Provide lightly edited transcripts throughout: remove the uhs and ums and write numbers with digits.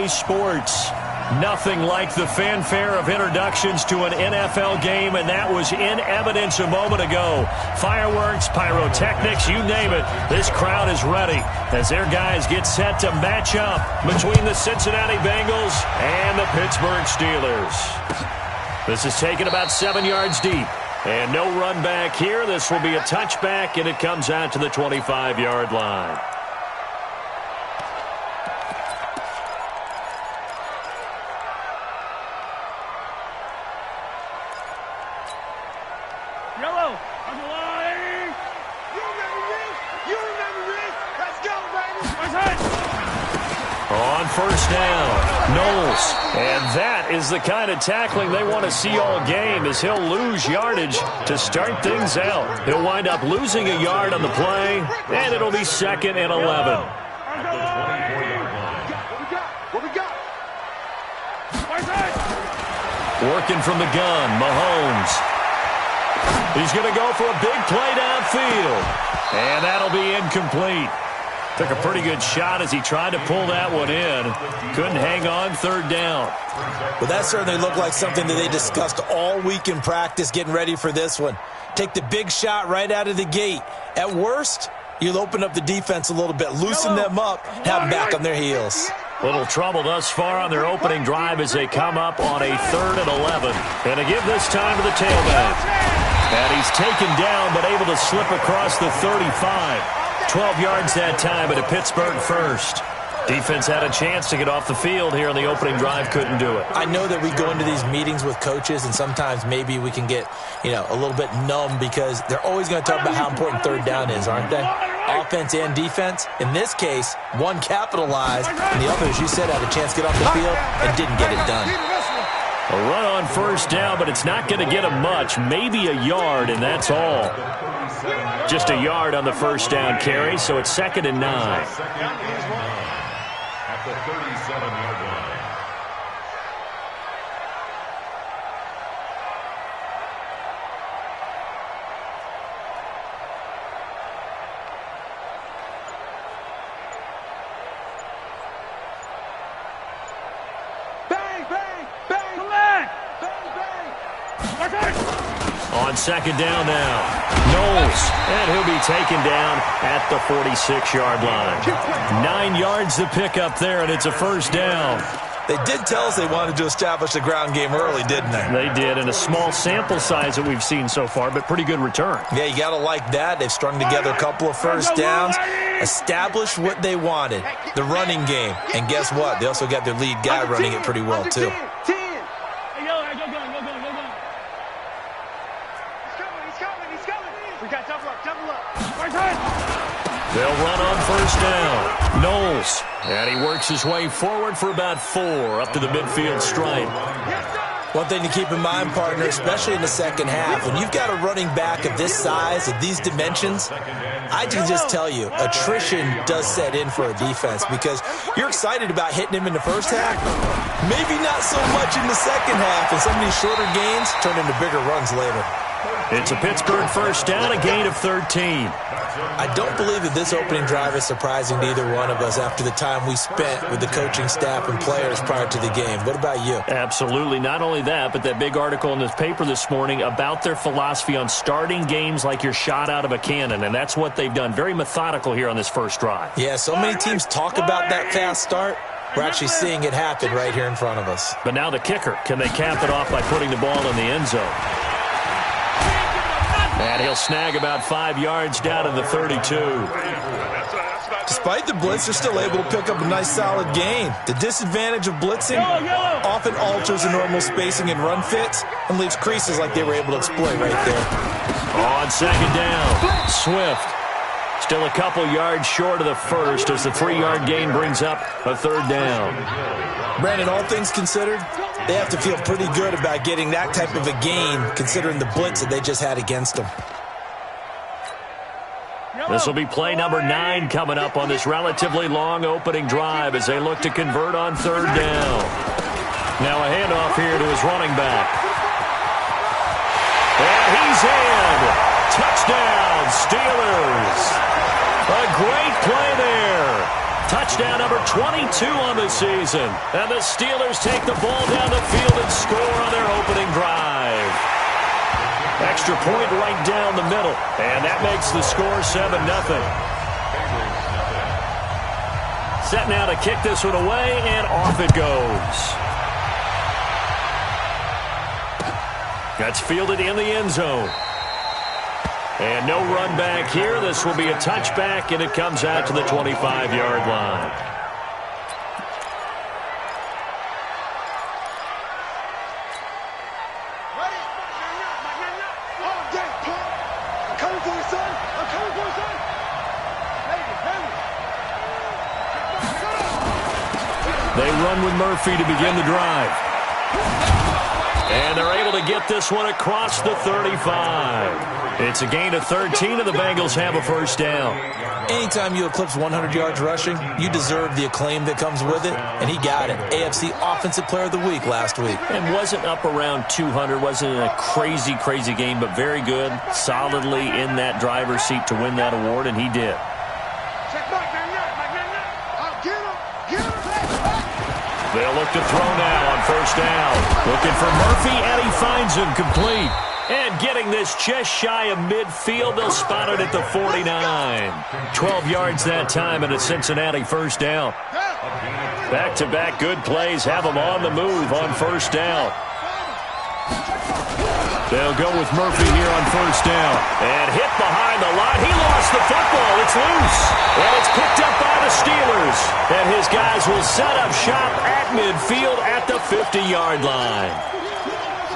sports. Nothing like the fanfare of introductions to an NFL game, and that was in evidence a moment ago. Fireworks, pyrotechnics, you name it. This crowd is ready as their guys get set to match up between the Cincinnati Bengals and the Pittsburgh Steelers. This is taken about 7 yards deep. And no run back here. This will be a touchback, and it comes out to the 25-yard line. On first down, Knowles. And that is the kind of tackling they want to see all game, as he'll lose yardage to start things out. He'll wind up losing a yard on the play, and it'll be 2nd and 11. Working from the gun, Mahomes. He's going to go for a big play downfield, and that'll be incomplete. Took a pretty good shot as he tried to pull that one in. Couldn't hang on 3rd down. Well, that certainly looked like something that they discussed all week in practice getting ready for this one. Take the big shot right out of the gate. At worst, you'll open up the defense a little bit, loosen them up, have them back on their heels. Little trouble thus far on their opening drive as they come up on a 3rd and 11. And to give this time to the tailback. And he's taken down but able to slip across the 35. 12 yards that time, but a Pittsburgh first. Defense had a chance to get off the field here on the opening drive, couldn't do it. I know that we go into these meetings with coaches, and sometimes maybe we can get, a little bit numb because they're always going to talk about how important 3rd down is, aren't they? Offense and defense. In this case, one capitalized, and the other, as you said, had a chance to get off the field and didn't get it done. A run on first down, but it's not going to get him much. Maybe a yard, and that's all. Just a yard on the first down carry, so it's 2nd and 9. At the 37-yard line. On 2nd down now, Knowles, and he'll be taken down at the 46-yard line. 9 yards to pick up there, and it's a first down. They did tell us they wanted to establish the ground game early, didn't they? They did, and a small sample size that we've seen so far, but pretty good return. Yeah, you got to like that. They've strung together a couple of first downs, established what they wanted, the running game. And guess what? They also got their lead guy running it pretty well, too. They'll run on first down. Knowles. And he works his way forward for about 4 up to the midfield stripe. One thing to keep in mind, partner, especially in the second half, when you've got a running back of this size, of these dimensions, I can just tell you, attrition does set in for a defense because you're excited about hitting him in the first half, maybe not so much in the second half, and some of these shorter gains turn into bigger runs later. It's a Pittsburgh first down, a gain of 13. I don't believe that this opening drive is surprising to either one of us after the time we spent with the coaching staff and players prior to the game. What about you? Absolutely. Not only that, but that big article in this paper this morning about their philosophy on starting games like you're shot out of a cannon, and that's what they've done. Very methodical here on this first drive. Yeah, so many teams talk about that fast start. We're actually seeing it happen right here in front of us. But now the kicker. Can they cap it off by putting the ball in the end zone? And he'll snag about 5 yards down to the 32. Despite the blitz, they're still able to pick up a nice solid gain. The disadvantage of blitzing often alters the normal spacing and run fits and leaves creases like they were able to exploit right there. On second down, Swift. Still a couple yards short of the first as the 3-yard gain brings up a third down. Brandon, all things considered, they have to feel pretty good about getting that type of a gain considering the blitz that they just had against them. This will be play number 9 coming up on this relatively long opening drive as they look to convert on third down. Now a handoff here to his running back. And he's in. Touchdown, Steelers. A great play there Touchdown number 22 on the season. And the Steelers take the ball down the field and score on their opening drive. Extra point right down the middle. And that makes the score 7-0. Set now to kick this one away, and off it goes. That's fielded in the end zone. And no run back here. This will be a touchback, and it comes out to the 25-yard line. They run with Murphy to begin the drive. And they're able to get this one across the 35. It's a gain of 13, and the Bengals have a first down. Anytime you eclipse 100 yards rushing, you deserve the acclaim that comes with it, and he got it. AFC Offensive Player of the Week last week. And wasn't up around 200, wasn't in a crazy, crazy game, but very good, solidly in that driver's seat to win that award, and he did. They'll look to throw now on first down. Looking for Murphy, and he finds him complete. And getting this just shy of midfield, they'll spot it at the 49. 12 yards that time, and a Cincinnati first down. Back-to-back good plays have them on the move on first down. They'll go with Murphy here on first down. And hit behind the line. He lost the football. It's loose. And it's picked up by the Steelers. And his guys will set up shop at midfield at the 50-yard line.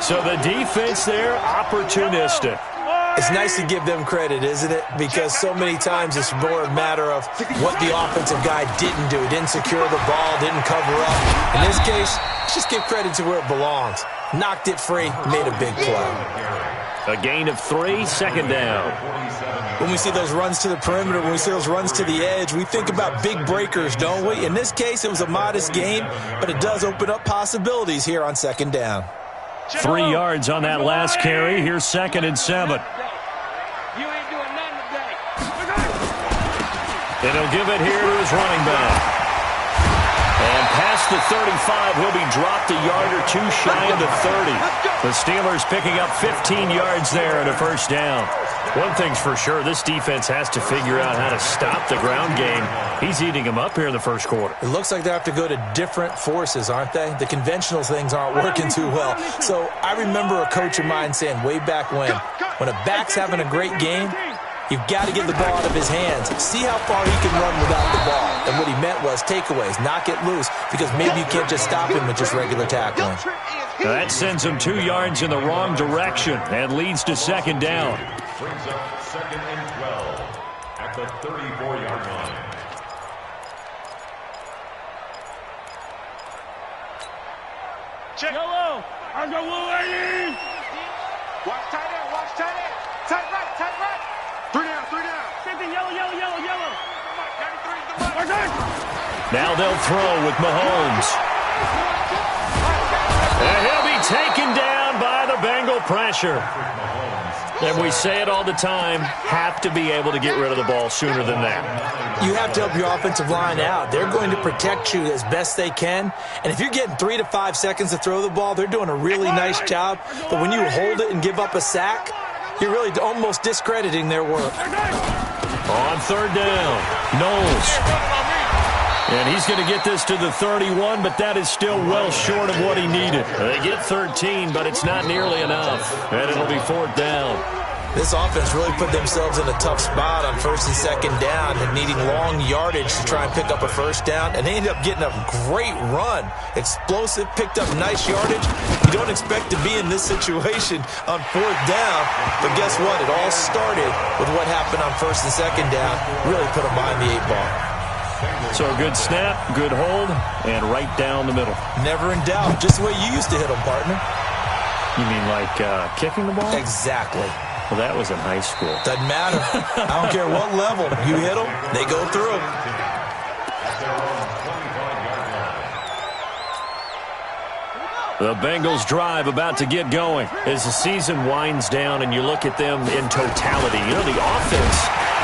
So the defense there, opportunistic. It's nice to give them credit, isn't it? Because so many times it's more a matter of what the offensive guy didn't do. Didn't secure the ball, didn't cover up. In this case, let's just give credit to where it belongs. Knocked it free, made a big play. A gain of 3, second down. When we see those runs to the perimeter, when we see those runs to the edge, we think about big breakers, don't we? In this case, it was a modest gain, but it does open up possibilities here on second down. 3 yards on that last carry. Here's 2nd and 7. And he'll give it here to his running back. And past the 35, he'll be dropped a yard or two shy of the 30. The Steelers picking up 15 yards there and a first down. One thing's for sure, this defense has to figure out how to stop the ground game. He's eating them up here in the first quarter. It looks like they have to go to different forces, aren't they? The conventional things aren't working too well. So I remember a coach of mine saying way back when a back's having a great game, you've got to get the ball out of his hands. See how far he can run without the ball. And what he meant was takeaways, knock it loose, because maybe you can't just stop him with just regular tackling. Now that sends him 2 yards in the wrong direction and leads to second down. Brings up 2nd and 12 at the 34-yard line. Check. Yellow. I go lady. Watch tight end. Watch tight end. Tight right. Tight right. 3 down. 3 down. Same thing. Yellow. Yellow. Yellow. Yellow. Now they'll throw with Mahomes. And he'll be taken down by the Bengal pressure. And we say it all the time, have to be able to get rid of the ball sooner than that. You have to help your offensive line out. They're going to protect you as best they can. And if you're getting 3 to 5 seconds to throw the ball, they're doing a really nice job. But when you hold it and give up a sack, you're really almost discrediting their work. On third down, Knowles. And he's going to get this to the 31, but that is still well short of what he needed. They get 13, but it's not nearly enough. And it'll be 4th down. This offense really put themselves in a tough spot on 1st and 2nd down and needing long yardage to try and pick up a first down. And they ended up getting a great run. Explosive, picked up nice yardage. You don't expect to be in this situation on 4th down. But guess what? It all started with what happened on 1st and 2nd down. Really put them behind the 8 ball. So a good snap, good hold, and right down the middle. Never in doubt. Just the way you used to hit them, partner. You mean like kicking the ball? Exactly. Well, that was in high school. Doesn't matter. I don't care what level. You hit them, they go through. The Bengals drive about to get going as the season winds down and you look at them in totality. You know, the offense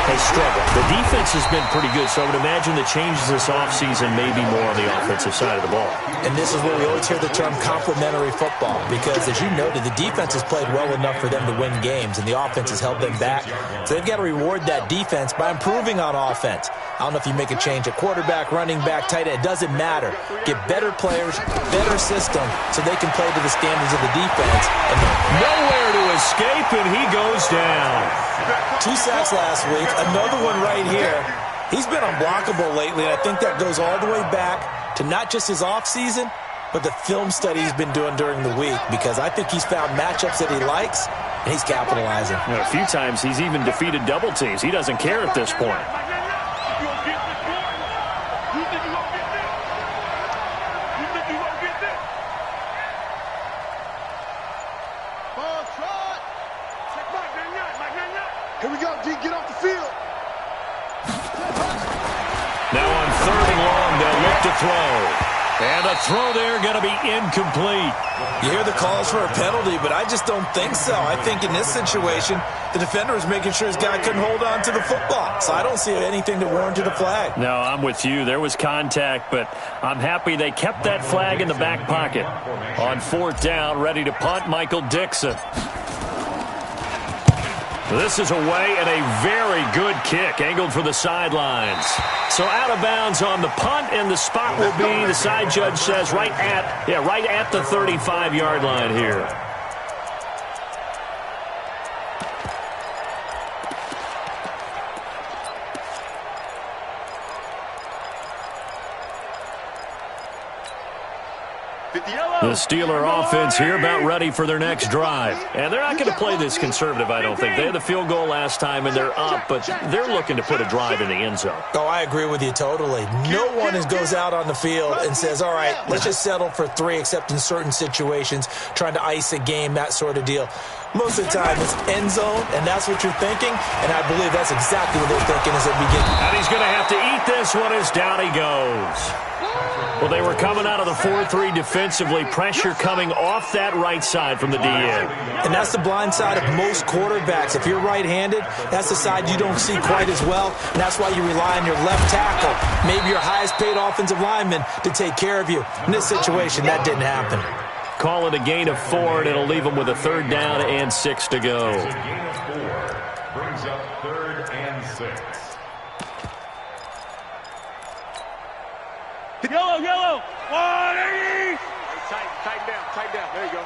has struggled. The defense has been pretty good, so I would imagine the changes this offseason may be more on the offensive side of the ball. And this is where we always hear the term complementary football, because as you noted, the defense has played well enough for them to win games, and the offense has held them back. So they've got to reward that defense by improving on offense. I don't know if you make a change at quarterback, running back, tight end. It doesn't matter. Get better players, better system, so they can play to the standards of the defense. And nowhere to escape, and he goes down. 2 sacks last week, another one right here. He's been unblockable lately, and I think that goes all the way back to not just his offseason, but the film study he's been doing during the week, because I think he's found matchups that he likes, and he's capitalizing. A few times he's even defeated double teams. He doesn't care at this point. Here we go, D. Get off the field. Now on 3rd and long, they'll look to throw. And a throw there going to be incomplete. You hear the calls for a penalty, but I just don't think so. I think in this situation, the defender was making sure his guy couldn't hold on to the football. So I don't see anything that warranted a flag. No, I'm with you. There was contact, but I'm happy they kept that flag in the back pocket. On 4th down, ready to punt, Michael Dixon. This is away and a very good kick, angled for the sidelines. So out of bounds on the punt, and the spot will be, the side judge says, right at the 35-yard line here. The Steeler offense here about ready for their next drive. And they're not going to play this conservative, I don't think. They had the field goal last time, and they're up, but they're looking to put a drive in the end zone. Oh, I agree with you totally. No one goes out on the field and says, all right, let's just settle for 3, except in certain situations, trying to ice a game, that sort of deal. Most of the time, it's end zone, and that's what you're thinking, and I believe that's exactly what they're thinking as they begin. And he's going to have to eat this one as down he goes. Well, they were coming out of the 4-3 defensively. Pressure coming off that right side from the DN. And that's the blind side of most quarterbacks. If you're right-handed, that's the side you don't see quite as well. And that's why you rely on your left tackle, maybe your highest-paid offensive lineman, to take care of you. In this situation, that didn't happen. Call it a gain of 4, and it'll leave them with a 3rd down and 6 to go. Gain of 4 brings up 3rd and 6. Yellow. 180. Tighten down. There you go.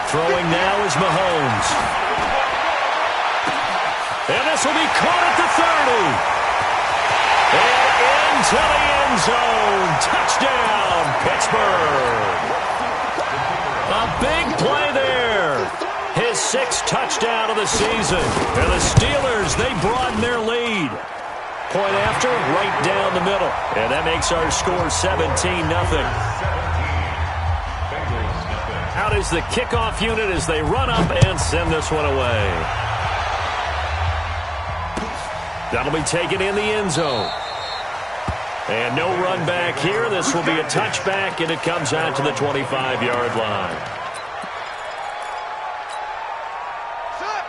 Throwing now is Mahomes. And this will be caught at the 30. And into the end zone. Touchdown, Pittsburgh. A big play there. His 6th touchdown of the season. And the Steelers, they broaden their lead. Point after, right down the middle. And that makes our score 17-0. Out is the kickoff unit as they run up and send this one away. That'll be taken in the end zone. And no run back here. This will be a touchback, and it comes out to the 25-yard line.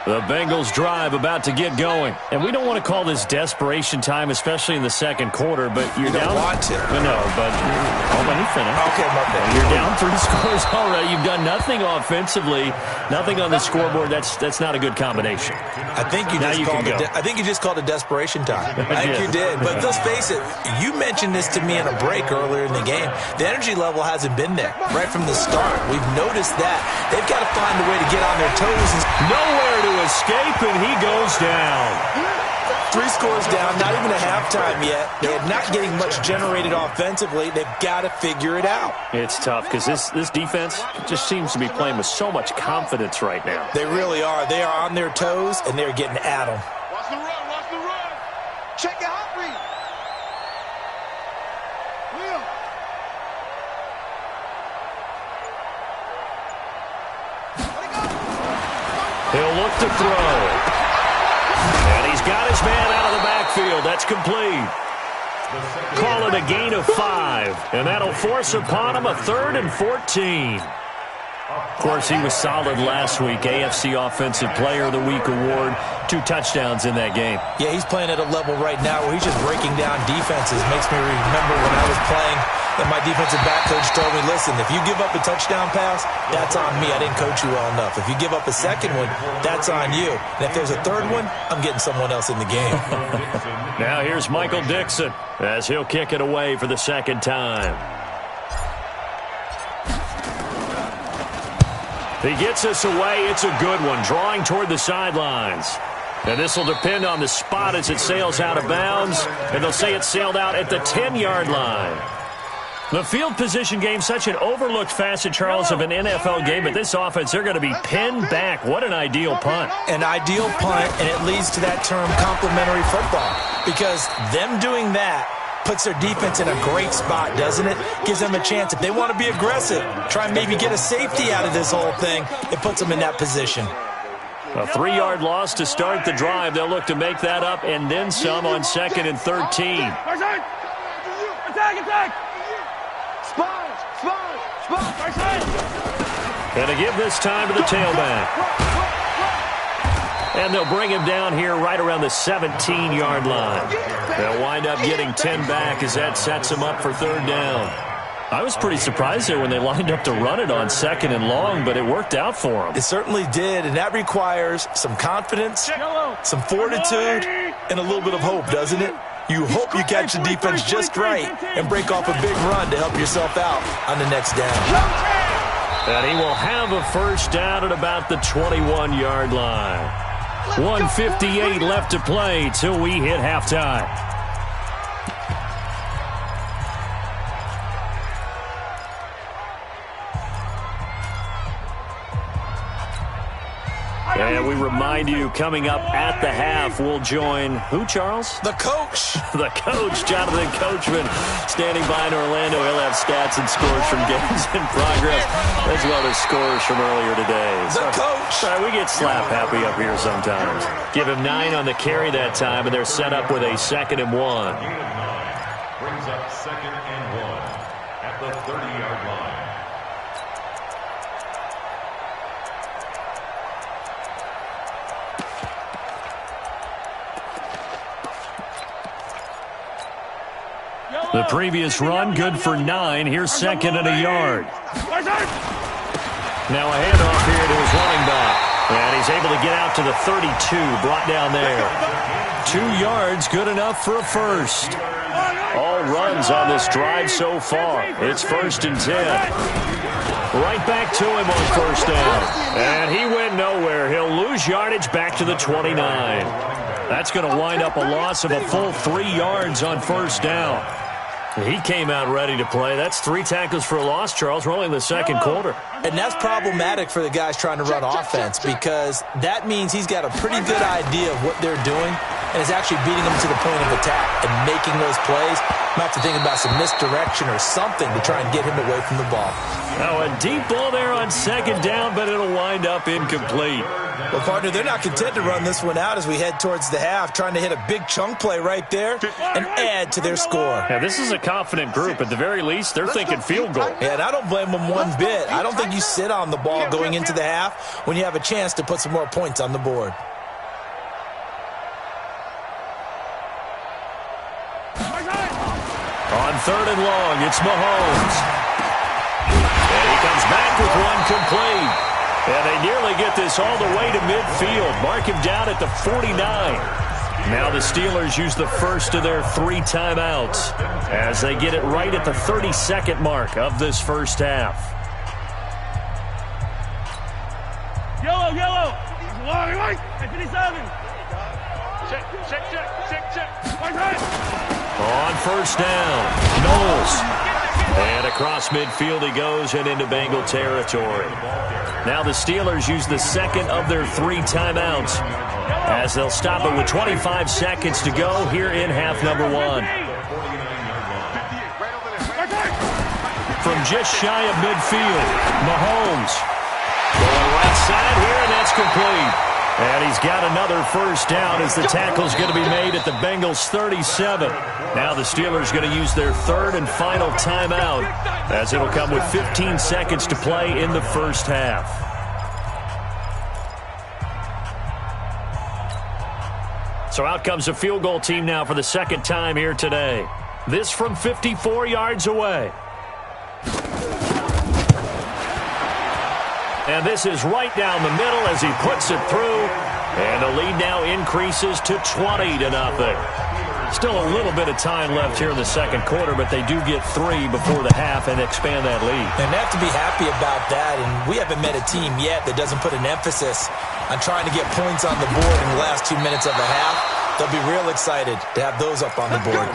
The Bengals drive about to get going. And we don't want to call this desperation time, especially in the second quarter, but you're down. Want to. No, but let me finish. Okay, my bad. You're down 3 scores already. You've done nothing offensively, nothing on the scoreboard. That's not a good combination. I think you just called it desperation time. I think you did. But let's face it, you mentioned this to me in a break earlier in the game. The energy level hasn't been there right from the start. We've noticed that. They've got to find a way to get on their toes. Nowhere to escape, and he goes down. 3 scores down, not even a halftime yet. They're not getting much generated offensively. They've got to figure it out. It's tough because this defense just seems to be playing with so much confidence right now. They really are. They are on their toes, and they're getting at them. Watch the run. Check your hot read. Will. He'll look to throw. And he's got his man out of the backfield. That's complete. Call it a gain of 5, and that'll force upon him a 3rd and 14. Of course, he was solid last week. AFC Offensive Player of the Week award. 2 touchdowns in that game. Yeah, he's playing at a level right now where he's just breaking down defenses. Makes me remember when I was playing and my defensive back coach told me, listen, if you give up a touchdown pass, that's on me. I didn't coach you well enough. If you give up a second one, that's on you. And if there's a third one, I'm getting someone else in the game. Now here's Michael Dixon as he'll kick it away for the second time. He gets us away. It's a good one, drawing toward the sidelines. And this will depend on the spot as it sails out of bounds. And they'll say it sailed out at the 10-yard line. The field position game, such an overlooked facet, Charles, of an NFL game. But this offense, they're going to be pinned back. What an ideal punt. An ideal punt, and it leads to that term complementary football. Because them doing that puts their defense in a great spot, doesn't it? Gives them a chance. If they want to be aggressive, try and maybe get a safety out of this whole thing, it puts them in that position. A 3-yard loss to start the drive. They'll look to make that up and then some on 2nd and 13. Attack! And to give this time to the tailback. And they'll bring him down here right around the 17-yard line. They'll wind up getting 10 back as that sets them up for 3rd down. I was pretty surprised there when they lined up to run it on 2nd and long, but it worked out for them. It certainly did, and that requires some confidence, some fortitude, and a little bit of hope, doesn't it? You hope you catch the defense just right and break off a big run to help yourself out on the next down. And he will have a first down at about the 21-yard line. 1:58 left to play till we hit halftime. And we remind you, coming up at the half, we'll join who, Charles? The coach. The coach, Jonathan Coachman, standing by in Orlando. He'll have stats and scores from games in progress, as well as scores from earlier today. The coach. Sorry, we get slap happy up here sometimes. Give him 9 on the carry that time, and they're set up with a 2nd and 1. Brings up 2nd and 1 at the 30-yard line. The previous run, good for 9. Here's 2nd and a yard. Now a handoff here to his running back. And he's able to get out to the 32, brought down there. 2 yards, good enough for a first. All runs on this drive so far. It's 1st and 10. Right back to him on 1st down. And he went nowhere. He'll lose yardage back to the 29. That's going to wind up a loss of a full 3 yards on 1st down. He came out ready to play. That's 3 tackles for a loss, Charles. We're only in the 2nd quarter. And that's problematic for the guys trying to run offense because that means he's got a pretty good idea of what they're doing and is actually beating them to the point of attack and making those plays. Might have to think about some misdirection or something to try and get him away from the ball. Now a deep ball there on 2nd down, but it'll wind up incomplete. Well, partner, they're not content to run this one out as we head towards the half, trying to hit a big chunk play right there and add to their score. Yeah, this is a confident group. At the very least, they're thinking field goal. Yeah, and I don't blame them one bit. I don't think you sit on the ball going into the half when you have a chance to put some more points on the board. On 3rd and long, it's Mahomes. And he comes back with one complete. And they nearly get this all the way to midfield. Mark him down at the 49. Now the Steelers use the first of their 3 timeouts as they get it right at the 32nd mark of this first half. Yellow. White. 57. Check. White. On 1st down, Knowles. And across midfield he goes and into Bengal territory. Now the Steelers use the 2nd of their 3 timeouts as they'll stop it with 25 seconds to go here in half number 1. From just shy of midfield, Mahomes going right side here, and that's complete. And he's got another first down as the tackle's going to be made at the Bengals' 37. Now the Steelers going to use their third and final timeout as it'll come with 15 seconds to play in the first half. So out comes a field goal team now for the second time here today. This from 54 yards away. And this is right down the middle as he puts it through. And the lead now increases to 20-0. Still a little bit of time left here in the second quarter, but they do get 3 before the half and expand that lead. And they have to be happy about that. And we haven't met a team yet that doesn't put an emphasis on trying to get points on the board in the last 2 minutes of the half. They'll be real excited to have those up on the board.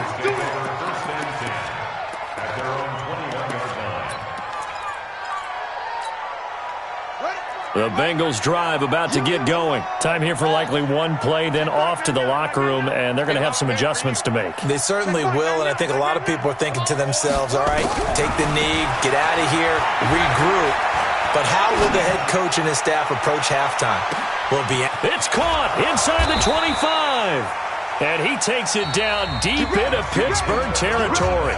The Bengals drive about to get going. Time here for likely one play, then off to the locker room, and they're going to have some adjustments to make. They certainly will, and I think a lot of people are thinking to themselves, all right, take the knee, get out of here, regroup. But how will the head coach and his staff approach halftime? It's caught inside the 25. And he takes it down deep into Pittsburgh territory.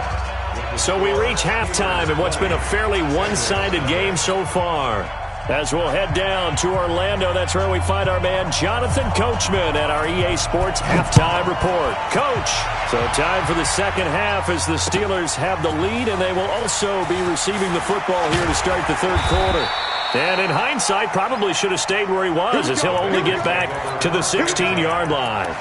So we reach halftime in what's been a fairly one-sided game so far. As we'll head down to Orlando, that's where we find our man Jonathan Coachman at our EA Sports Halftime Report. Coach, so time for the second half as the Steelers have the lead, and they will also be receiving the football here to start the third quarter. And in hindsight, probably should have stayed where he was, as he'll only get back to the 16-yard line.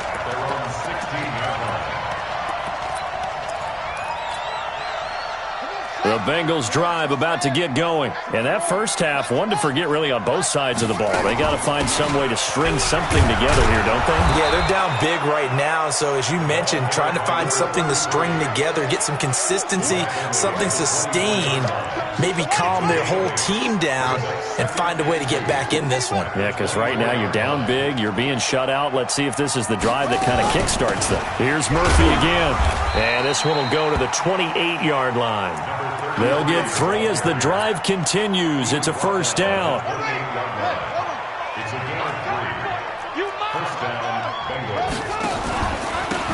The Bengals drive about to get going. And that first half, one to forget really on both sides of the ball. They got to find some way to string something together here, don't they? Yeah, they're down big right now. So as you mentioned, trying to find something to string together, get some consistency, something sustained, maybe calm their whole team down and find a way to get back in this one. Yeah, because right now you're down big, you're being shut out. Let's see if this is the drive that kind of kickstarts them. Here's Murphy again. And this one will go to the 28-yard line. They'll get 3 as the drive continues. It's a first down.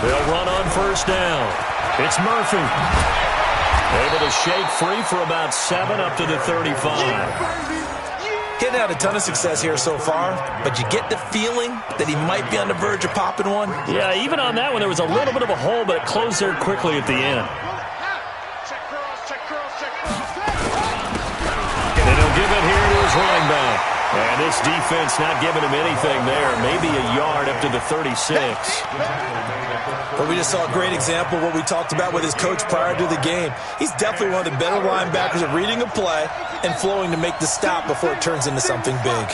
They'll run on first down. It's Murphy. Able to shake free for about 7 up to the 35. Getting out a ton of success here so far, but you get the feeling that he might be on the verge of popping one. Yeah, even on that one, there was a little bit of a hole, but it closed there quickly at the end. And he'll give it here to his running back. And this defense not giving him anything there. Maybe a yard up to the 36. But we just saw a great example of what we talked about with his coach prior to the game. He's definitely one of the better linebackers at reading a play and flowing to make the stop before it turns into something big.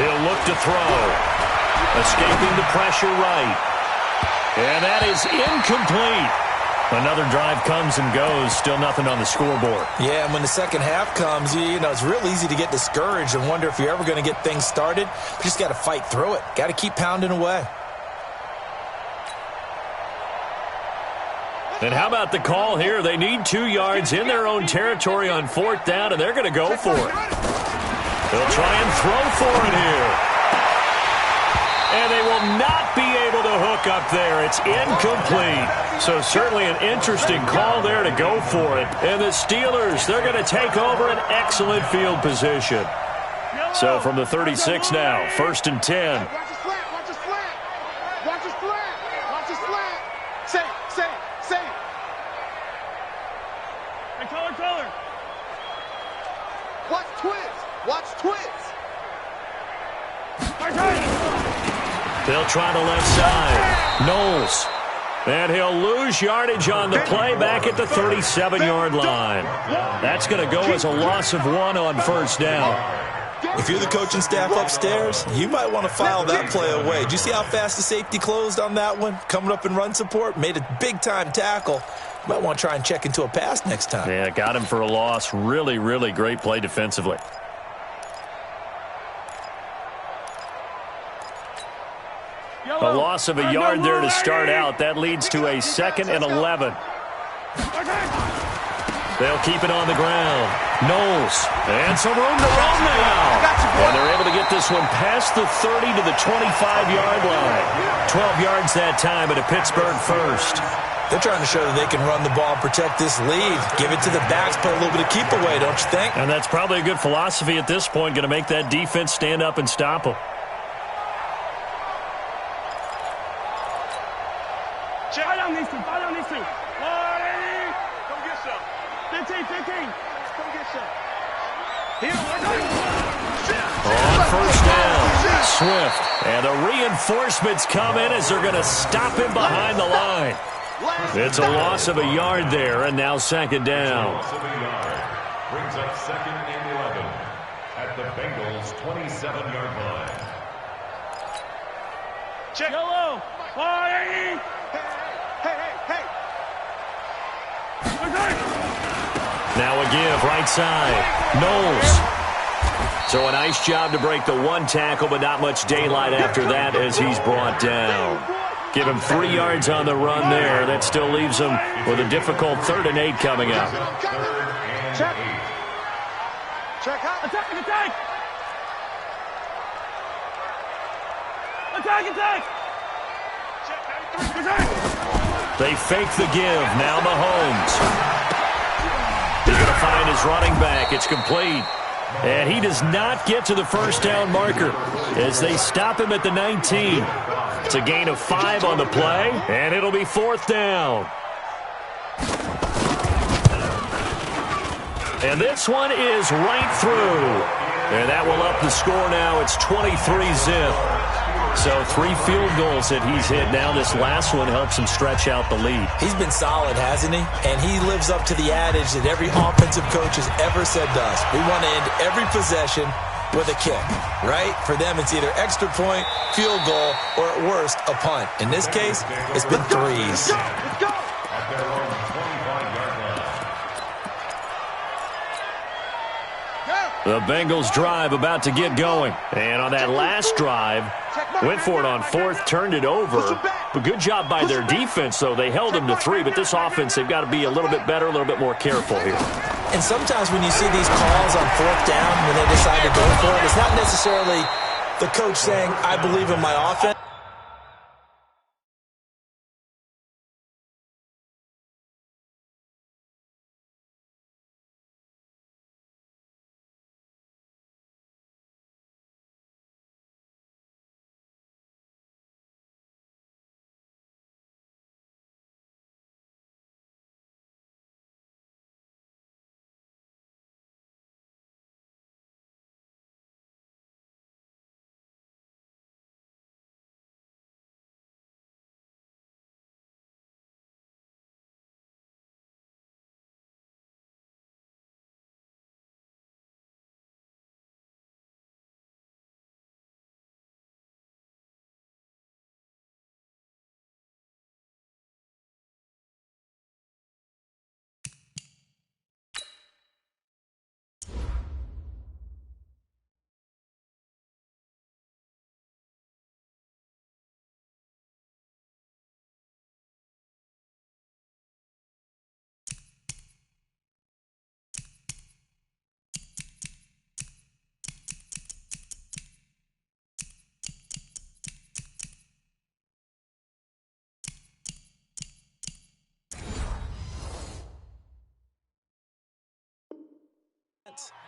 He'll look to throw. Escaping the pressure right. And that is incomplete. Another drive comes and goes. Still nothing on the scoreboard. Yeah, and when the second half comes, you know, it's real easy to get discouraged and wonder if you're ever going to get things started. You just got to fight through it. Got to keep pounding away. And how about the call here? They need 2 yards in their own territory on fourth down, and they're going to go for it. They'll try and throw for it here. And they will not be able to hook up there. It's incomplete. So certainly an interesting call there to go for it. And the Steelers, they're going to take over an excellent field position. So from the 36 now, 1st and 10. Watch his flat, watch his flat. Watch his flat, watch his flat. Say. Hey, color. Watch twins. They'll try the left side. Knowles. And he'll lose yardage on the play back at the 37-yard line. That's going to go as a loss of 1 on first down. If you're the coaching staff upstairs, you might want to file that play away. Did you see how fast the safety closed on that one? Coming up in run support, made a big-time tackle. You might want to try and check into a pass next time. Yeah, got him for a loss. Really, really great play defensively. A loss of a yard there to start out. That leads to a 2nd and 11. They'll keep it on the ground. Knowles. And some room to run now. And they're able to get this one past the 30 to the 25-yard line. 12 yards that time at a Pittsburgh first. They're trying to show that they can run the ball and protect this lead. Give it to the backs, play a little bit of keep away, don't you think? And that's probably a good philosophy at this point. Going to make that defense stand up and stop them. Check on these two. Follow these two. Come get some. 15. Come get some. On first down, Swift. And the reinforcements come in as they're going to stop him behind the line. It's a loss of a yard there, and now second down. Loss of a yard brings up 2nd and 11 at the Bengals' 27-yard line. Check. Yellow. Hey. Now a give, right side. Knowles. So a nice job to break the one tackle, but not much daylight after that as he's brought down. Give him 3 yards on the run there. That still leaves him with a difficult 3rd and 8 coming up. Check. Attack. They fake the give. Now Mahomes. He's going to find his running back. It's complete. And he does not get to the first down marker as they stop him at the 19. It's a gain of 5 on the play, and it'll be 4th down. And this one is right through. And that will up the score now. It's 23-zip. So 3 field goals that he's hit now. This last one helps him stretch out the lead. He's been solid, hasn't he? And he lives up to the adage that every offensive coach has ever said to us. We want to end every possession with a kick, right? For them, it's either extra point, field goal, or at worst, a punt. In this case, it's been 3s. At their own 25-yard line. The Bengals drive about to get going. And on that last drive, went for it on 4th, turned it over. But good job by their defense, though. They held them to 3, but this offense, they've got to be a little bit better, a little bit more careful here. And sometimes when you see these calls on 4th down, when they decide to go for it, it's not necessarily the coach saying, I believe in my offense.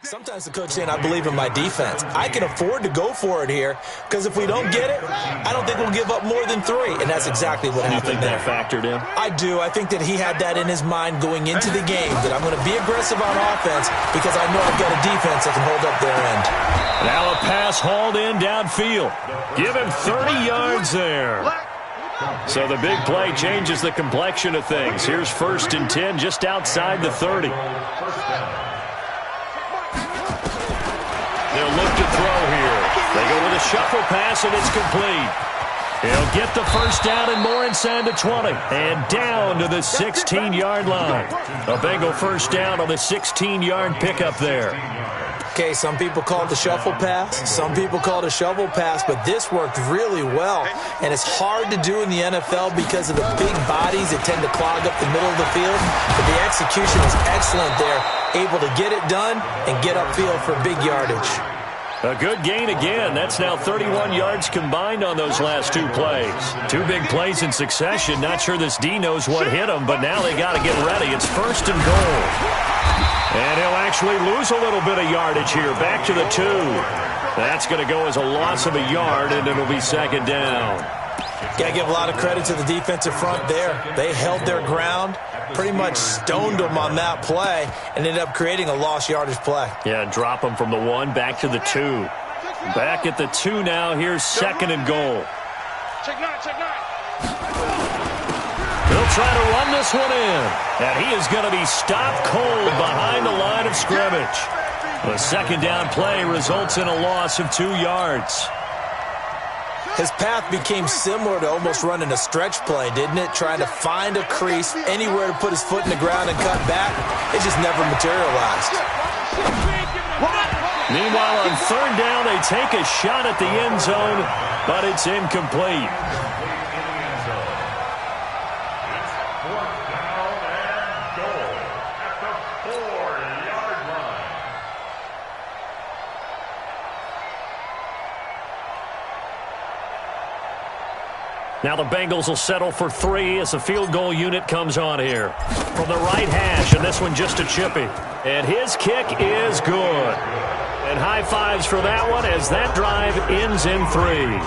Sometimes the coach saying, I believe in my defense. I can afford to go for it here because if we don't get it, I don't think we'll give up more than 3. And that's exactly what happened there. You think that factored in? I do. I think that he had that in his mind going into the game, that I'm going to be aggressive on offense because I know I've got a defense that can hold up their end. Now a pass hauled in downfield. Give him 30 yards there. So the big play changes the complexion of things. Here's 1st and 10 just outside the 30. They'll look to throw here. They go with a shuffle pass, and it's complete. He'll get the first down and more inside the 20. And down to the 16-yard line. A Bengal first down on the 16-yard pickup there. Okay, some people call it the shuffle pass. Some people call it a shovel pass, but this worked really well. And it's hard to do in the NFL because of the big bodies that tend to clog up the middle of the field. But the execution was excellent there, able to get it done and get upfield for big yardage. A good gain again. That's now 31 yards combined on those last two plays. Two big plays in succession. Not sure this D knows what hit him, but now they got to get ready. It's 1st and goal. And he'll actually lose a little bit of yardage here. Back to the 2. That's going to go as a loss of a yard, and it'll be 2nd down. Got to give a lot of credit to the defensive front there. They held their ground, pretty much stoned them on that play, and ended up creating a lost yardage play. Yeah, drop them from the 1 back to the 2. Back at the 2 now. Here's 2nd and goal. Check 9, check 9. He'll try to run this one in, and he is going to be stopped cold behind the line of scrimmage. The 2nd down play results in a loss of 2 yards. His path became similar to almost running a stretch play, didn't it? Trying to find a crease, anywhere to put his foot in the ground and cut back. It just never materialized. Meanwhile, on 3rd down, they take a shot at the end zone, but it's incomplete. Now the Bengals will settle for 3 as the field goal unit comes on here. From the right hash, and this one just a chippy. And his kick is good. And high fives for that one as that drive ends in 3.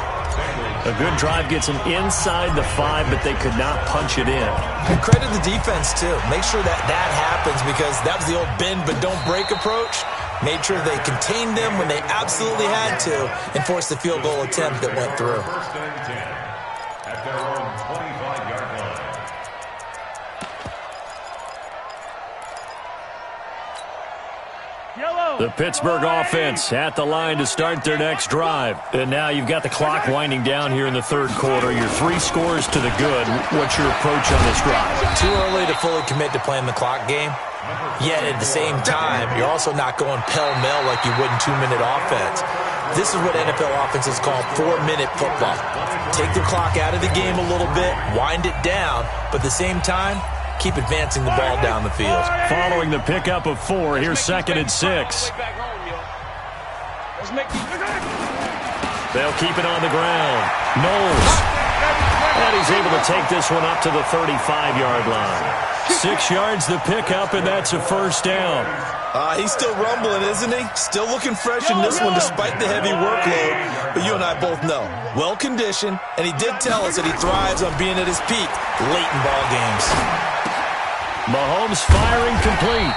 A good drive gets them inside the 5, but they could not punch it in. And credit the defense, too. Make sure that happens because that was the old bend but don't break approach. Made sure they contained them when they absolutely had to and forced the field goal attempt that went through. At their own 25-yard line. The Pittsburgh offense at the line to start their next drive. And now you've got the clock winding down here in the 3rd quarter. Your 3 scores to the good. What's your approach on this drive? Too early to fully commit to playing the clock game. Yet at the same time, you're also not going pell-mell like you would in 2-minute offense. This is what NFL offenses call 4-minute football. Take the clock out of the game a little bit, wind it down, but at the same time, keep advancing the ball down the field. Following the pickup of 4, here's 2nd and 6. They'll keep it on the ground. Knowles. And he's able to take this one up to the 35-yard line. 6 yards the pickup, and that's a 1st down. He's still rumbling, isn't he? Still looking fresh in this one despite the heavy workload. But you and I both know, well-conditioned, and he did tell us that he thrives on being at his peak late in ball games. Mahomes firing complete.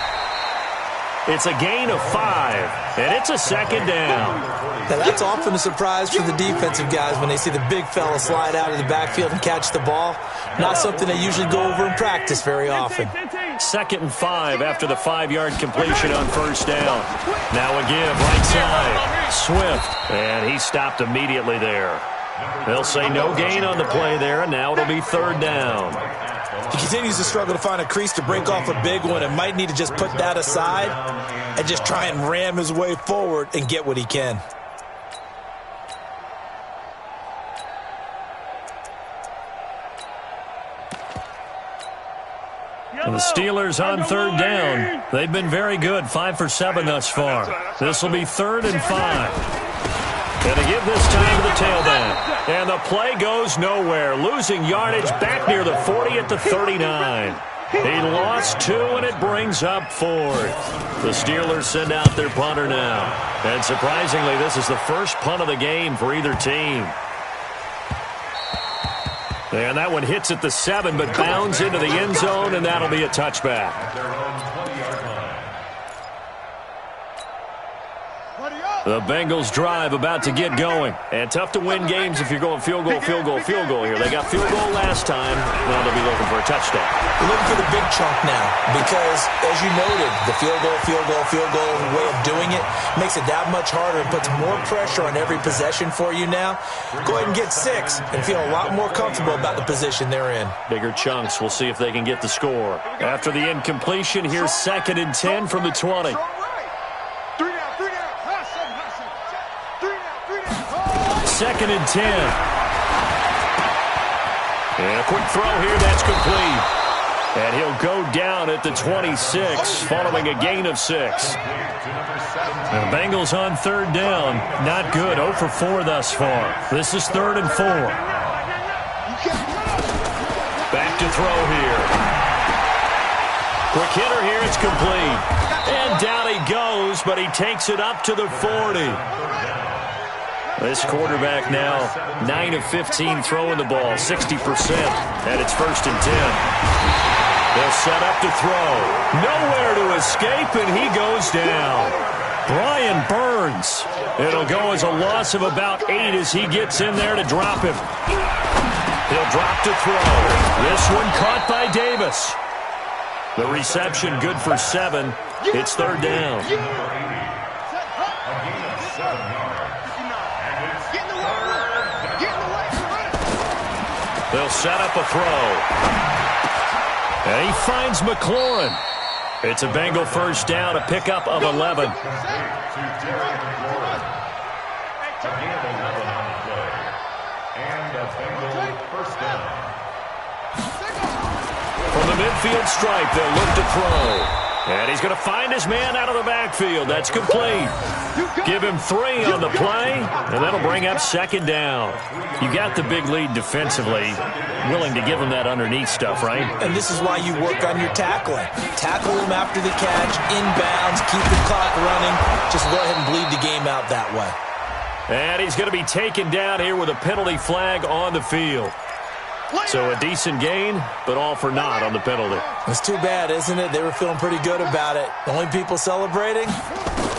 It's a gain of 5, and it's a 2nd down. Now that's often a surprise for the defensive guys when they see the big fella slide out of the backfield and catch the ball. Not something they usually go over in practice very often. 2nd and 5 after the 5-yard completion on 1st down. Now a give right side. Swift, and he stopped immediately there. They'll say no gain on the play there, and now it'll be 3rd down. He continues to struggle to find a crease to break off a big one and might need to just put that aside and just try and ram his way forward and get what he can. And the Steelers on 3rd down. They've been very good, 5 for 7 thus far. This will be 3rd and 5. And to give this time to the tailback. And the play goes nowhere. Losing yardage back near the 40 at the 39. He lost 2, and it brings up 4th. The Steelers send out their punter now. And surprisingly, this is the first punt of the game for either team. And that one hits at the 7, but bounds into the end zone, and that'll be a touchback. The Bengals drive about to get going. And tough to win games if you're going field goal, field goal, field goal here. They got field goal last time. Now they'll be looking for a touchdown. They're looking for the big chunk now because, as you noted, the field goal way of doing it makes it that much harder and puts more pressure on every possession for you now. Go ahead and get 6 and feel a lot more comfortable about the position they're in. Bigger chunks. We'll see if they can get the score. After the incompletion, here's 2nd and 10 from the 20. 3 down, 3 down. 2nd and 10. And a quick throw here, that's complete. And he'll go down at the 26, following a gain of 6. The Bengals on 3rd down. Not good, 0 for 4 thus far. This is 3rd and 4. Back to throw here. Quick hitter here, it's complete. And down he goes, but he takes it up to the 40. This quarterback now 9 of 15 throwing the ball, 60%, and it's 1st and 10. They'll set up to throw. Nowhere to escape, and he goes down. Brian Burns. It'll go as a loss of about 8 as he gets in there to drop him. He'll drop to throw. This one caught by Davis. The reception good for 7. It's 3rd down. They'll set up a throw. And he finds McLaurin. It's a Bengal 1st down, a pickup of 11. From the midfield stripe, they'll look to throw. And he's going to find his man out of the backfield. That's complete. Give him 3 on the play, and that'll bring up 2nd down. You got the big lead defensively. Willing to give him that underneath stuff, right? And this is why you work on your tackling. Tackle him after the catch, inbounds, keep the clock running. Just go ahead and bleed the game out that way. And he's going to be taken down here with a penalty flag on the field. So a decent gain, but all for naught on the penalty. It's too bad, isn't it? They were feeling pretty good about it. The only people celebrating,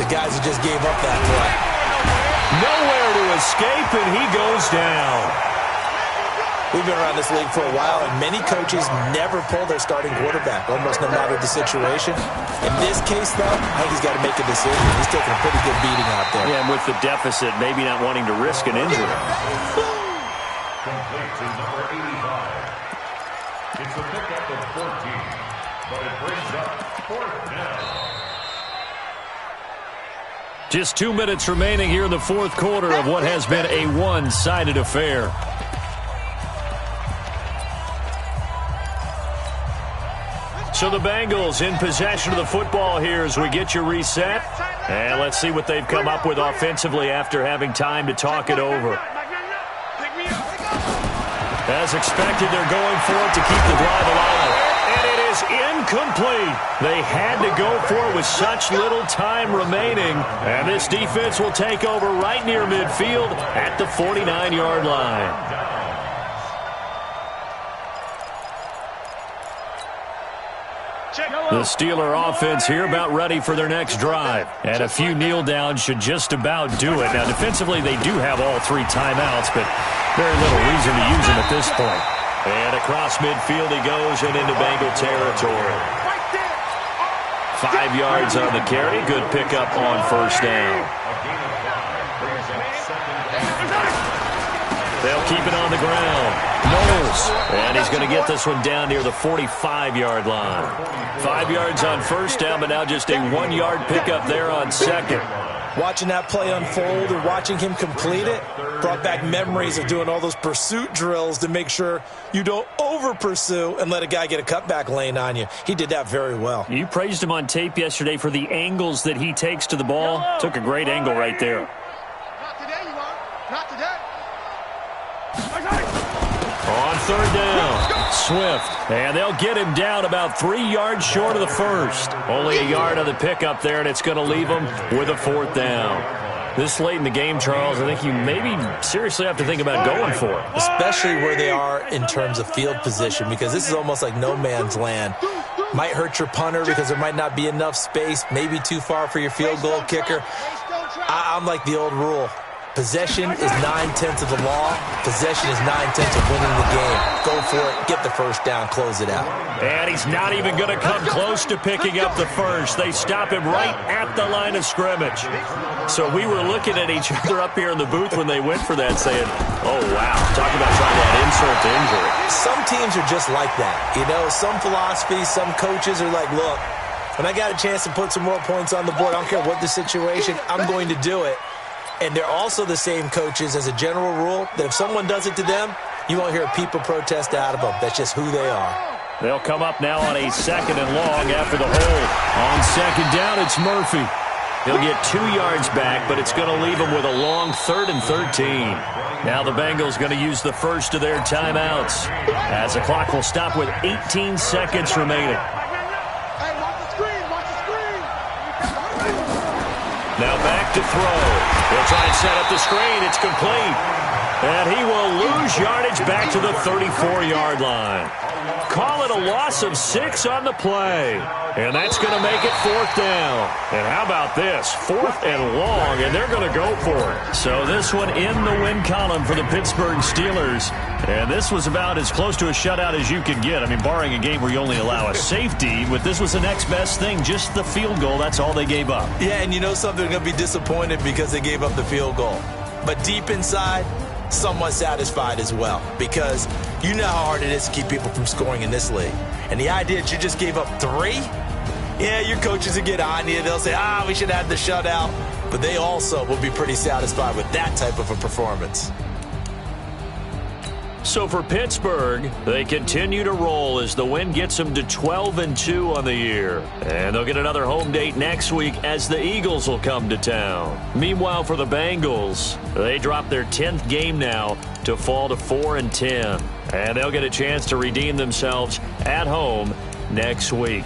the guys who just gave up that play. Nowhere to escape, and he goes down. We've been around this league for a while, and many coaches never pull their starting quarterback, almost no matter the situation. In this case, though, I think he's got to make a decision. He's taking a pretty good beating out there. Yeah, and with the deficit, maybe not wanting to risk an injury. Complete to number 85. It's a pickup of 14, but it brings up 4th down. Just 2 minutes remaining here in the 4th quarter of what has been a one-sided affair. So the Bengals in possession of the football here as we get you reset. And let's see what they've come up with offensively after having time to talk it over. As expected, they're going for it to keep the drive alive. And it is incomplete. They had to go for it with such little time remaining. And this defense will take over right near midfield at the 49-yard line. The Steeler offense here about ready for their next drive. And a few kneel downs should just about do it. Now, defensively, they do have all 3 timeouts, but very little reason to use them at this point. And across midfield he goes and into Bengal territory. 5 yards on the carry. Good pickup on 1st down. They'll keep it on the ground. Knowles. And he's going to get this one down near the 45-yard line. 5 yards on 1st down, but now just a 1-yard pickup there on 2nd. Watching that play unfold and watching him complete it brought back memories of doing all those pursuit drills to make sure you don't over-pursue and let a guy get a cutback lane on you. He did that very well. You praised him on tape yesterday for the angles that he takes to the ball. Took a great angle right there. Not today, you won't. Not today. On 3rd down, Swift. And they'll get him down about 3 yards short of the 1st. Only a yard on the pickup there, and it's going to leave him with a 4th down. This late in the game, Charles, I think you maybe seriously have to think about going for it. Especially where they are in terms of field position, because this is almost like no man's land. Might hurt your punter because there might not be enough space, maybe too far for your field goal kicker. I'm like the old rule. Possession is 9/10 of the law. Possession is 9/10 of winning the game. Go for it. Get the 1st down. Close it out. And he's not even going to come close to picking up the 1st. They stop him right at the line of scrimmage. So we were looking at each other up here in the booth when they went for that saying, oh, wow, talk about trying to add insult to injury. Some teams are just like that. You know, some philosophies, some coaches are like, look, when I got a chance to put some more points on the board, I don't care what the situation, I'm going to do it. And they're also the same coaches as a general rule that if someone does it to them, you won't hear people protest out of them. That's just who they are. They'll come up now on a 2nd and long after the hold. On 2nd down, it's Murphy. He'll get 2 yards back, but it's going to leave him with a long 3rd and 13. Now the Bengals going to use the first of their timeouts, as the clock will stop with 18 seconds remaining. Now back to throw. He'll try and set up the screen. It's complete. And he will lose yardage back to the 34-yard line. Call it a loss of 6 on the play. And that's going to make it 4th down. And how about this? 4th and long, and they're going to go for it. So this one in the win column for the Pittsburgh Steelers. And this was about as close to a shutout as you can get. I mean, barring a game where you only allow a safety, but this was the next best thing, just the field goal. That's all they gave up. Yeah, and you know something, they're going to be disappointed because they gave up the field goal. But deep inside, somewhat satisfied as well, because you know how hard it is to keep people from scoring in this league. And the idea that you just gave up 3, yeah, your coaches will get on you. They'll say, we should have the shutout. But they also will be pretty satisfied with that type of a performance. So for Pittsburgh, they continue to roll as the win gets them to 12-2 on the year. And they'll get another home date next week as the Eagles will come to town. Meanwhile, for the Bengals, they drop their 10th game now to fall to 4-10. And they'll get a chance to redeem themselves at home next week.